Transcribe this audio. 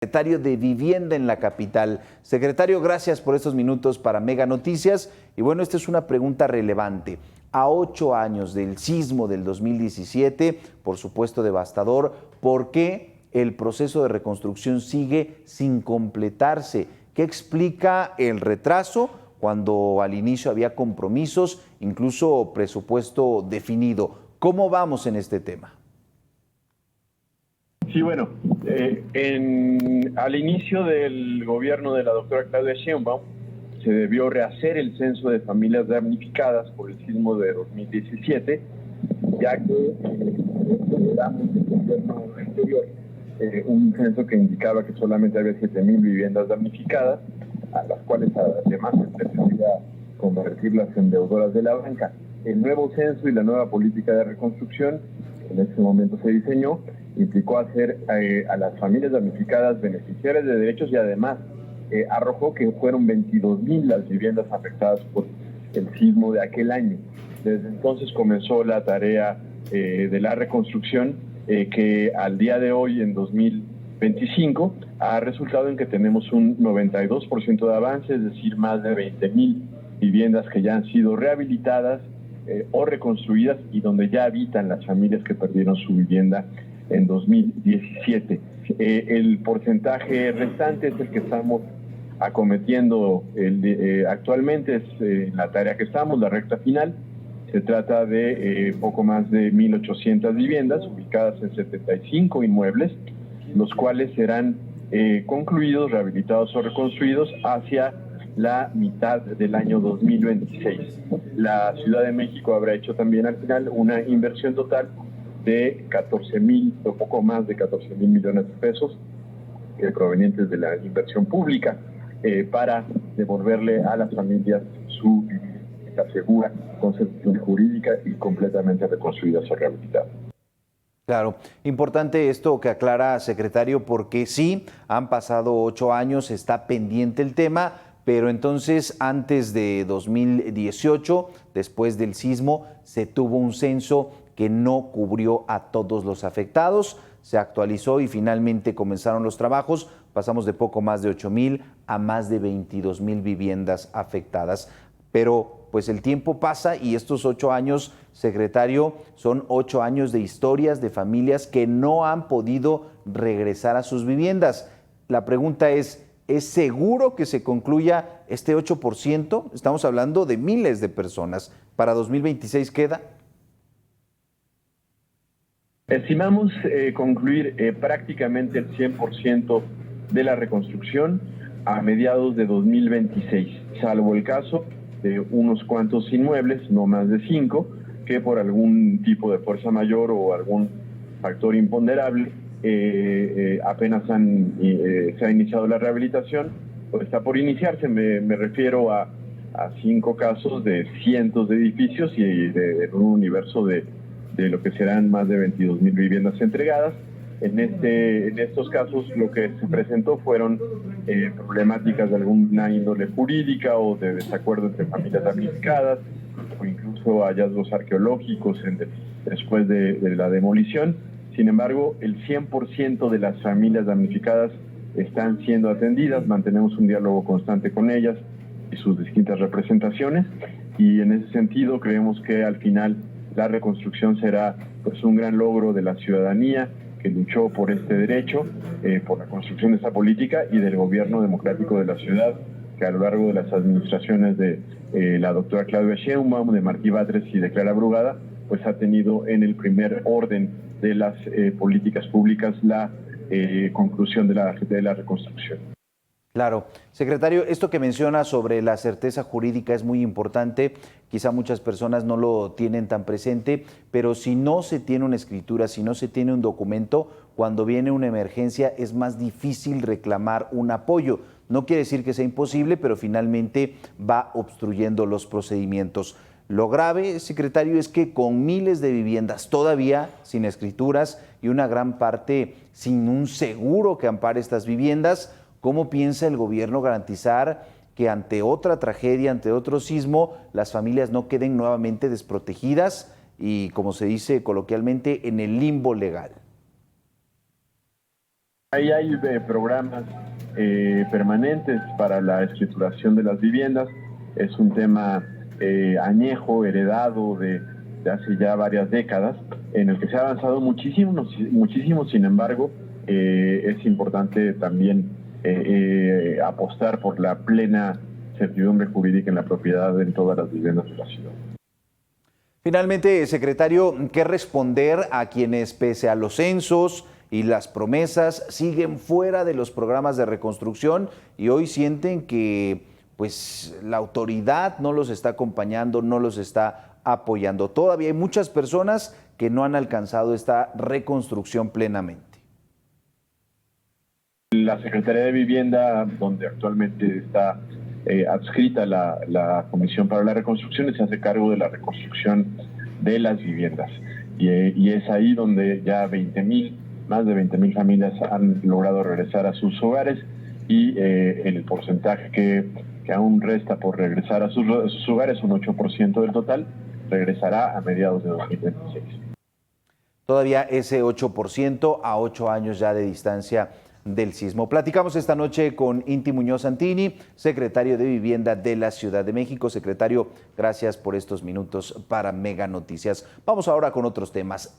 Secretario de Vivienda en la capital. Secretario, gracias por estos minutos para Mega Noticias. Y bueno, esta es una pregunta relevante. A 8 años del sismo del 2017, por supuesto devastador, ¿por qué el proceso de reconstrucción sigue sin completarse? ¿Qué explica el retraso cuando al inicio había compromisos, incluso presupuesto definido? ¿Cómo vamos en este tema? Sí, bueno, al inicio del gobierno de la doctora Claudia Sheinbaum se debió rehacer el censo de familias damnificadas por el sismo de 2017, ya que heredamos del gobierno anterior un censo que indicaba que solamente había 7,000 viviendas damnificadas, a las cuales además se pretendía convertirlas en deudoras de la banca. El nuevo censo y la nueva política de reconstrucción en ese momento se diseñó, implicó hacer a las familias damnificadas beneficiarias de derechos y además arrojó que fueron 22,000 las viviendas afectadas por el sismo de aquel año. Desde entonces comenzó la tarea de la reconstrucción que al día de hoy, en 2025, ha resultado en que tenemos un 92% de avance, es decir, más de 20,000 viviendas que ya han sido rehabilitadas o reconstruidas y donde ya habitan las familias que perdieron su vivienda en 2017. El porcentaje restante es el que estamos acometiendo actualmente, es la tarea que estamos, la recta final. Se trata de poco más de 1,800 viviendas ubicadas en 75 inmuebles, los cuales serán concluidos, rehabilitados o reconstruidos hacia la mitad del año 2026. La Ciudad de México habrá hecho también al final una inversión total de 14,000 o poco más de 14,000 millones de pesos provenientes de la inversión pública para devolverle a las familias su vivienda segura, con certidumbre jurídica y completamente reconstruida o rehabilitada. Claro, importante esto que aclara, secretario, porque sí, han pasado 8 años, está pendiente el tema, pero entonces antes de 2018, después del sismo, se tuvo un censo que no cubrió a todos los afectados, se actualizó y finalmente comenzaron los trabajos, pasamos de poco más de 8,000 a más de 22,000 viviendas afectadas. Pero pues el tiempo pasa y estos 8 años, secretario, son 8 años de historias de familias que no han podido regresar a sus viviendas. La pregunta ¿es seguro que se concluya este 8%? Estamos hablando de miles de personas. ¿Para 2026 queda? Estimamos concluir prácticamente el 100% de la reconstrucción a mediados de 2026, salvo el caso de unos cuantos inmuebles, no más de 5, que por algún tipo de fuerza mayor o algún factor imponderable apenas se ha iniciado la rehabilitación o está por iniciarse. Me refiero a 5 casos de cientos de edificios y de un universo de lo que serán más de 22,000 viviendas entregadas. En estos casos lo que se presentó fueron problemáticas de alguna índole jurídica o de desacuerdo entre familias damnificadas o incluso hallazgos arqueológicos después de la demolición. Sin embargo, el 100% de las familias damnificadas están siendo atendidas, mantenemos un diálogo constante con ellas y sus distintas representaciones, y en ese sentido creemos que al final la reconstrucción será pues un gran logro de la ciudadanía que luchó por este derecho, por la construcción de esta política y del gobierno democrático de la ciudad, que a lo largo de las administraciones de la doctora Claudia Sheinbaum, de Martí Batres y de Clara Brugada, pues ha tenido en el primer orden de las políticas públicas la conclusión de la reconstrucción. Claro. Secretario, esto que menciona sobre la certeza jurídica es muy importante. Quizá muchas personas no lo tienen tan presente, pero si no se tiene una escritura, si no se tiene un documento, cuando viene una emergencia es más difícil reclamar un apoyo. No quiere decir que sea imposible, pero finalmente va obstruyendo los procedimientos. Lo grave, secretario, es que con miles de viviendas todavía sin escrituras y una gran parte sin un seguro que ampare estas viviendas, ¿cómo piensa el gobierno garantizar que ante otra tragedia, ante otro sismo, las familias no queden nuevamente desprotegidas y, como se dice coloquialmente, en el limbo legal? Ahí hay programas permanentes para la escrituración de las viviendas. Es un tema añejo, heredado de hace ya varias décadas, en el que se ha avanzado muchísimo. Sin embargo, es importante también apostar por la plena certidumbre jurídica en la propiedad en todas las viviendas de la ciudad. Finalmente, secretario, ¿qué responder a quienes, pese a los censos y las promesas, siguen fuera de los programas de reconstrucción y hoy sienten que pues la autoridad no los está acompañando, no los está apoyando? Todavía hay muchas personas que no han alcanzado esta reconstrucción plenamente. La Secretaría de Vivienda, donde actualmente está adscrita la Comisión para la Reconstrucción, se hace cargo de la reconstrucción de las viviendas. Y es ahí donde ya más de 20,000 familias han logrado regresar a sus hogares, y el porcentaje que aún resta por regresar a sus hogares, un 8% del total, regresará a mediados de 2026. Todavía ese 8% a 8 años ya de distancia del sismo. Platicamos esta noche con Inti Muñoz Santini, secretario de Vivienda de la Ciudad de México. Secretario, gracias por estos minutos para Mega Noticias. Vamos ahora con otros temas.